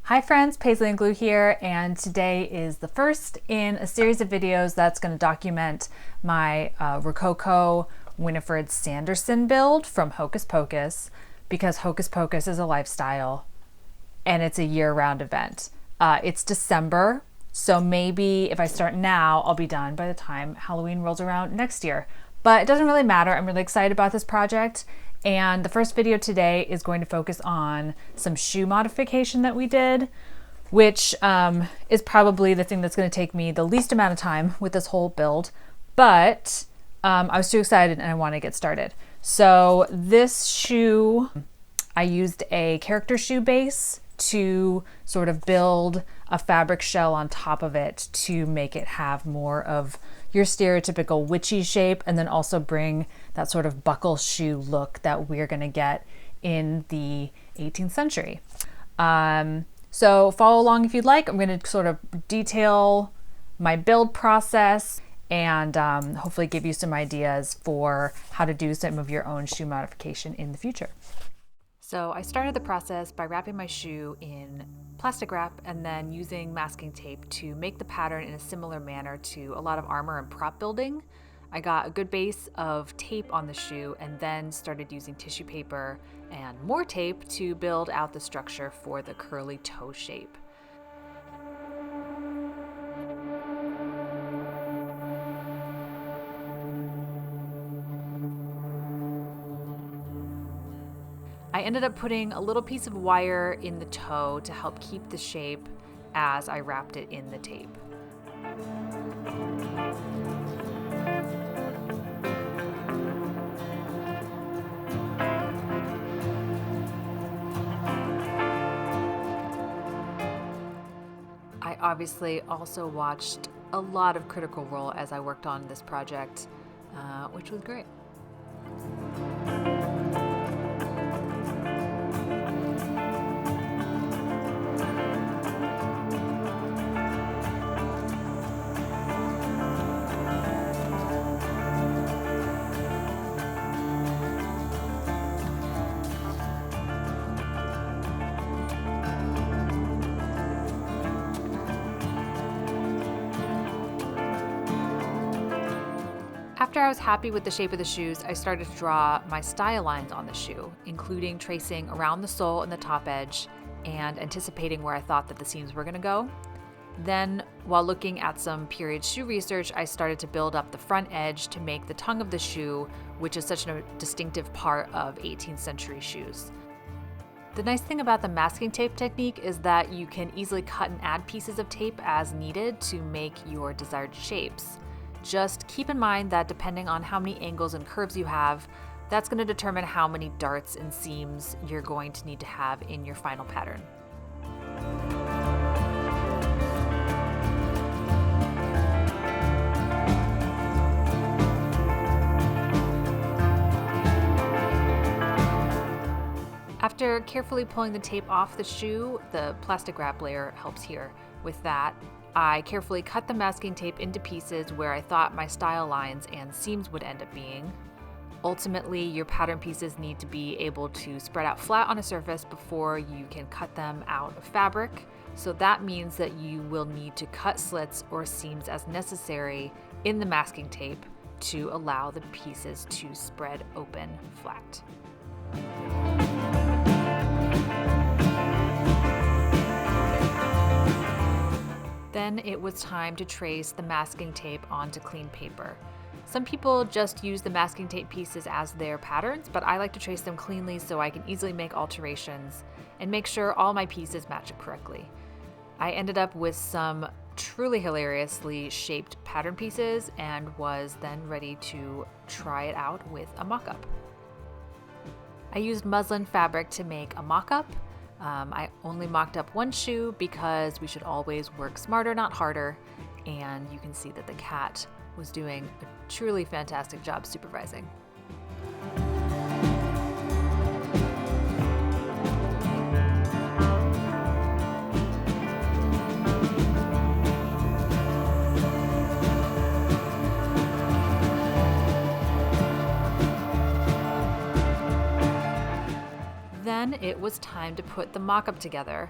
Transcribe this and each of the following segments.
Hi friends, Paisley and Glue here, and today is the first in a series of videos that's going to document my Rococo Winifred Sanderson build from Hocus Pocus, because Hocus Pocus is a lifestyle and it's a year-round event. It's December, so maybe if I start now, I'll be done by the time Halloween rolls around next year. But it doesn't really matter. I'm really excited about this project. And the first video today is going to focus on some shoe modification that we did, which is probably the thing that's going to take me the least amount of time with this whole build. But I was too excited and I want to get started. So this shoe, I used a character shoe base to sort of build a fabric shell on top of it to make it have more of your stereotypical witchy shape, and then also bring that sort of buckle shoe look that we're going to get in the 18th century. So follow along if you'd like. I'm going to sort of detail my build process and hopefully give you some ideas for how to do some of your own shoe modification in the future. So I started the process by wrapping my shoe in plastic wrap and then using masking tape to make the pattern in a similar manner to a lot of armor and prop building. I got a good base of tape on the shoe and then started using tissue paper and more tape to build out the structure for the curly toe shape. I ended up putting a little piece of wire in the toe to help keep the shape as I wrapped it in the tape. I obviously also watched a lot of Critical Role as I worked on this project, which was great. After I was happy with the shape of the shoes, I started to draw my style lines on the shoe, including tracing around the sole and the top edge and anticipating where I thought that the seams were going to go. Then, while looking at some period shoe research, I started to build up the front edge to make the tongue of the shoe, which is such a distinctive part of 18th century shoes. The nice thing about the masking tape technique is that you can easily cut and add pieces of tape as needed to make your desired shapes. Just keep in mind that depending on how many angles and curves you have, that's going to determine how many darts and seams you're going to need to have in your final pattern. After carefully pulling the tape off the shoe, the plastic wrap layer helps here with that. I carefully cut the masking tape into pieces where I thought my style lines and seams would end up being. Ultimately, your pattern pieces need to be able to spread out flat on a surface before you can cut them out of fabric. So that means that you will need to cut slits or seams as necessary in the masking tape to allow the pieces to spread open flat. Then it was time to trace the masking tape onto clean paper. Some people just use the masking tape pieces as their patterns, but I like to trace them cleanly so I can easily make alterations and make sure all my pieces match it correctly. I ended up with some truly hilariously shaped pattern pieces and was then ready to try it out with a mock-up. I used muslin fabric to make a mock-up. I only mocked up one shoe because we should always work smarter, not harder, and you can see that the cat was doing a truly fantastic job supervising. Then it was time to put the mock-up together.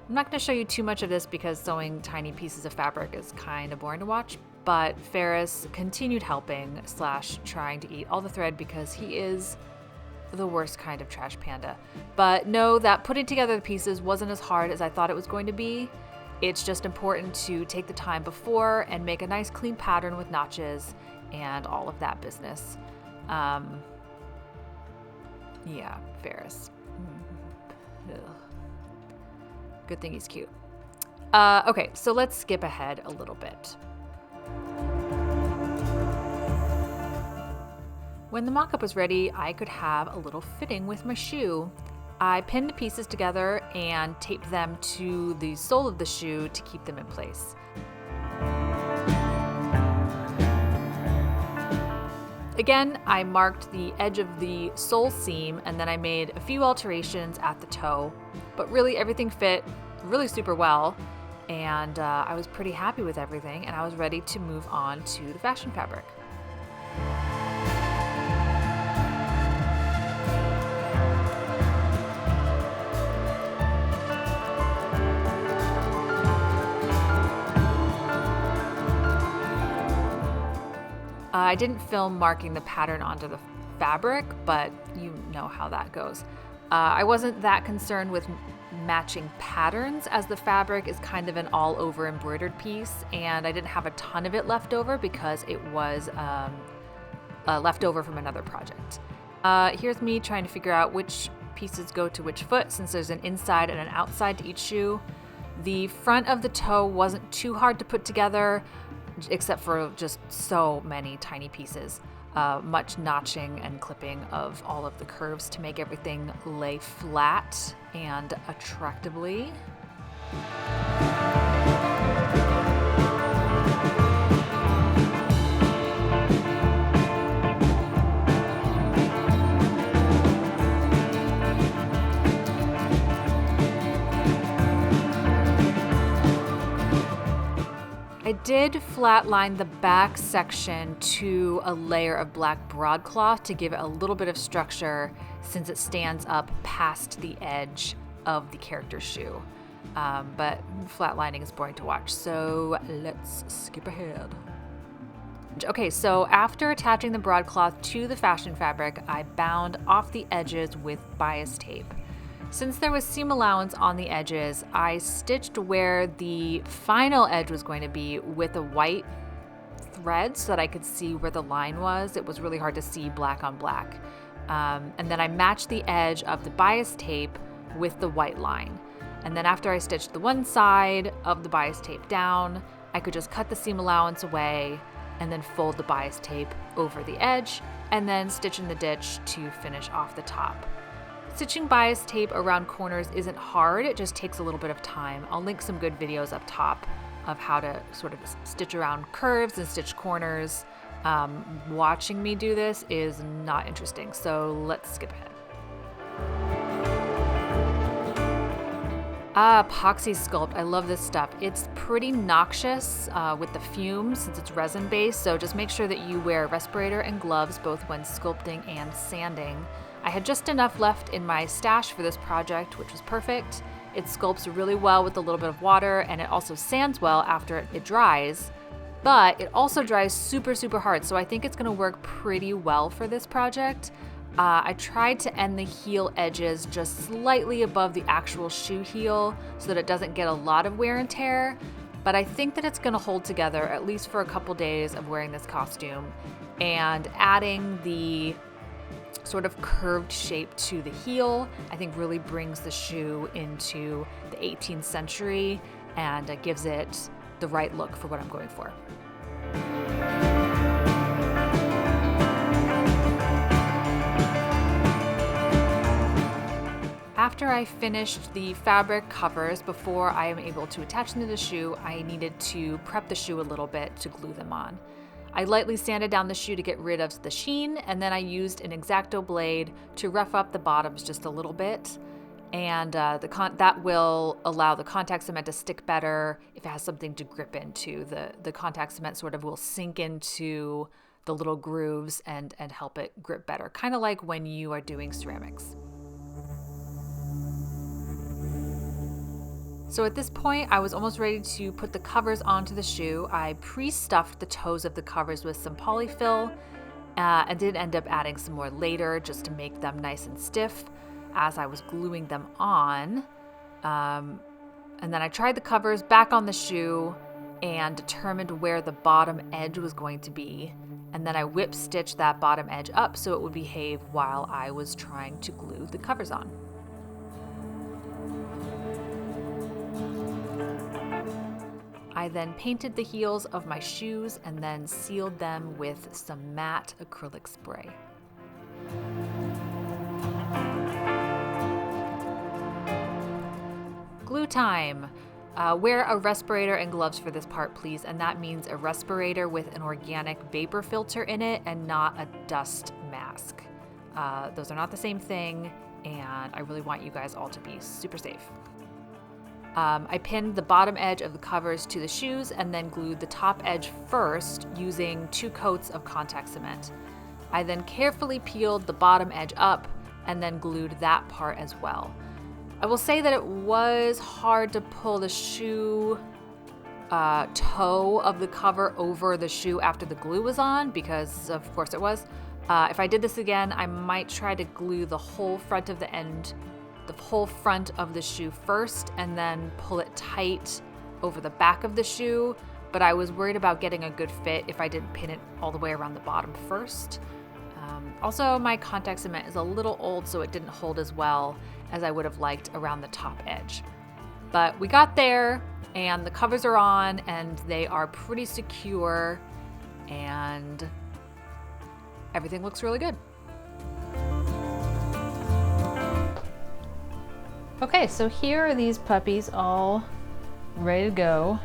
I'm not going to show you too much of this because sewing tiny pieces of fabric is kind of boring to watch, but Ferris continued helping / trying to eat all the thread because he is the worst kind of trash panda. But know that putting together the pieces wasn't as hard as I thought it was going to be. It's just important to take the time before and make a nice clean pattern with notches and all of that business. Yeah, Ferris. Ugh. Good thing he's cute. Okay, so let's skip ahead a little bit. When the mock-up was ready, I could have a little fitting with my shoe. I pinned the pieces together and taped them to the sole of the shoe to keep them in place. Again, I marked the edge of the sole seam and then I made a few alterations at the toe, but really everything fit really super well, and I was pretty happy with everything, and I was ready to move on to the fashion fabric. I didn't film marking the pattern onto the fabric, but you know how that goes. I wasn't that concerned with matching patterns, as the fabric is kind of an all-over embroidered piece, and I didn't have a ton of it left over because it was left over from another project. Here's me trying to figure out which pieces go to which foot, since there's an inside and an outside to each shoe. The front of the toe wasn't too hard to put together, except for just so many tiny pieces. Much notching and clipping of all of the curves to make everything lay flat and attractively. I did flatline the back section to a layer of black broadcloth to give it a little bit of structure, since it stands up past the edge of the character's shoe. But flatlining is boring to watch, so let's skip ahead. Okay, so after attaching the broadcloth to the fashion fabric, I bound off the edges with bias tape. Since there was seam allowance on the edges, I stitched where the final edge was going to be with a white thread so that I could see where the line was. It was really hard to see black on black. And then I matched the edge of the bias tape with the white line. And then after I stitched the one side of the bias tape down, I could just cut the seam allowance away and then fold the bias tape over the edge and then stitch in the ditch to finish off the top. Stitching bias tape around corners isn't hard, it just takes a little bit of time. I'll link some good videos up top of how to sort of stitch around curves and stitch corners. Watching me do this is not interesting, so let's skip ahead. Epoxy sculpt. I love this stuff. It's pretty noxious with the fumes since it's resin based, so just make sure that you wear a respirator and gloves both when sculpting and sanding. I had just enough left in my stash for this project, which was perfect. It sculpts really well with a little bit of water, and it also sands well after it dries, but it also dries super, super hard, so I think it's gonna work pretty well for this project. I tried to end the heel edges just slightly above the actual shoe heel so that it doesn't get a lot of wear and tear, but I think that it's gonna hold together at least for a couple days of wearing this costume, and adding the sort of curved shape to the heel, I think really brings the shoe into the 18th century and gives it the right look for what I'm going for. After I finished the fabric covers, before I am able to attach them to the shoe, I needed to prep the shoe a little bit to glue them on. I lightly sanded down the shoe to get rid of the sheen, and then I used an X-Acto blade to rough up the bottoms just a little bit. And that will allow the contact cement to stick better if it has something to grip into. The contact cement sort of will sink into the little grooves and help it grip better, kind of like when you are doing ceramics. So at this point, I was almost ready to put the covers onto the shoe. I pre-stuffed the toes of the covers with some polyfill. I did end up adding some more later just to make them nice and stiff as I was gluing them on. And then I tried the covers back on the shoe and determined where the bottom edge was going to be. And then I whip stitched that bottom edge up so it would behave while I was trying to glue the covers on. I then painted the heels of my shoes and then sealed them with some matte acrylic spray. Glue time. Wear a respirator and gloves for this part, please, and that means a respirator with an organic vapor filter in it and not a dust mask. Those are not the same thing, and I really want you guys all to be super safe. I pinned the bottom edge of the covers to the shoes and then glued the top edge first using 2 coats of contact cement. I then carefully peeled the bottom edge up and then glued that part as well. I will say that it was hard to pull the shoe toe of the cover over the shoe after the glue was on, because of course it was. If I did this again, I might try to glue the whole front of the shoe first and then pull it tight over the back of the shoe, but I was worried about getting a good fit if I didn't pin it all the way around the bottom first. Also, my contact cement is a little old, so it didn't hold as well as I would have liked around the top edge. But we got there, and the covers are on, and they are pretty secure, and everything looks really good. Okay, so here are these puppies all ready to go,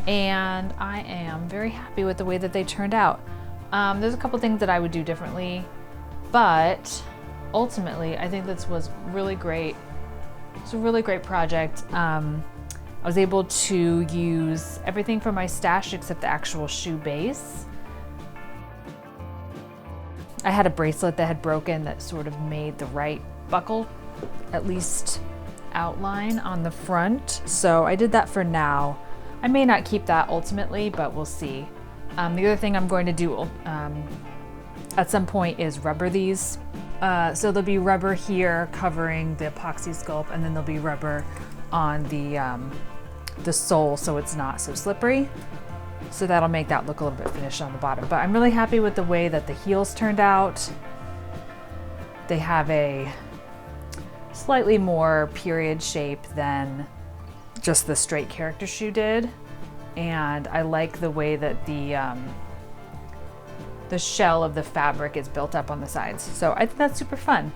and I am very happy with the way that they turned out. There's a couple things that I would do differently, but ultimately I think this was really great. It's a really great project. I was able to use everything from my stash except the actual shoe base. I had a bracelet that had broken that sort of made the right buckle at least outline on the front, so I did that for now. I may not keep that ultimately, but we'll see. The other thing I'm going to do at some point is rubber these. So there'll be rubber here covering the epoxy sculpt, and then there'll be rubber on the sole so it's not so slippery. So that'll make that look a little bit finished on the bottom. But I'm really happy with the way that the heels turned out. They have a slightly more period shape than just the straight character shoe did. And I like the way that the shell of the fabric is built up on the sides. So I think that's super fun.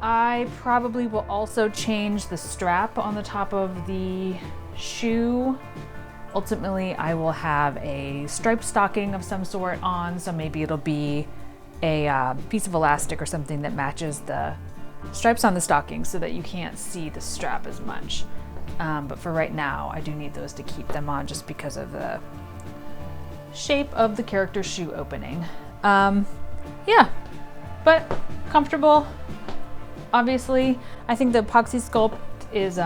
I probably will also change the strap on the top of the shoe. Ultimately, I will have a striped stocking of some sort on, so maybe it'll be a piece of elastic or something that matches the stripes on the stocking so that you can't see the strap as much. But for right now, I do need those to keep them on just because of the shape of the character shoe opening. Yeah, but comfortable. Obviously, I think the epoxy sculpt is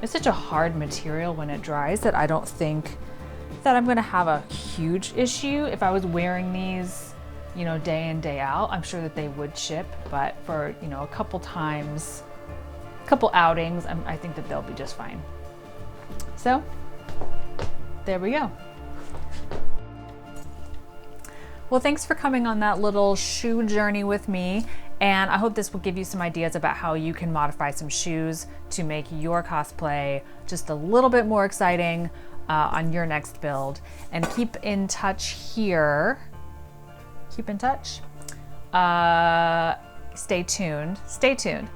it's such a hard material when it dries that I don't think that I'm gonna have a huge issue. If I was wearing these, you know, day in, day out, I'm sure that they would ship, but for, you know, a couple times, couple outings, I think that they'll be just fine. So there we go. Well, thanks for coming on that little shoe journey with me, and I hope this will give you some ideas about how you can modify some shoes to make your cosplay just a little bit more exciting on your next build. And keep in touch here. Keep in touch. Stay tuned. Stay tuned.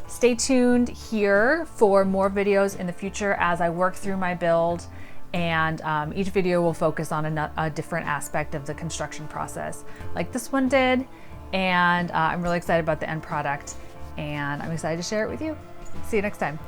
Stay tuned here for more videos in the future as I work through my build, and each video will focus on a different aspect of the construction process, like this one did, and I'm really excited about the end product, and I'm excited to share it with you. See you next time.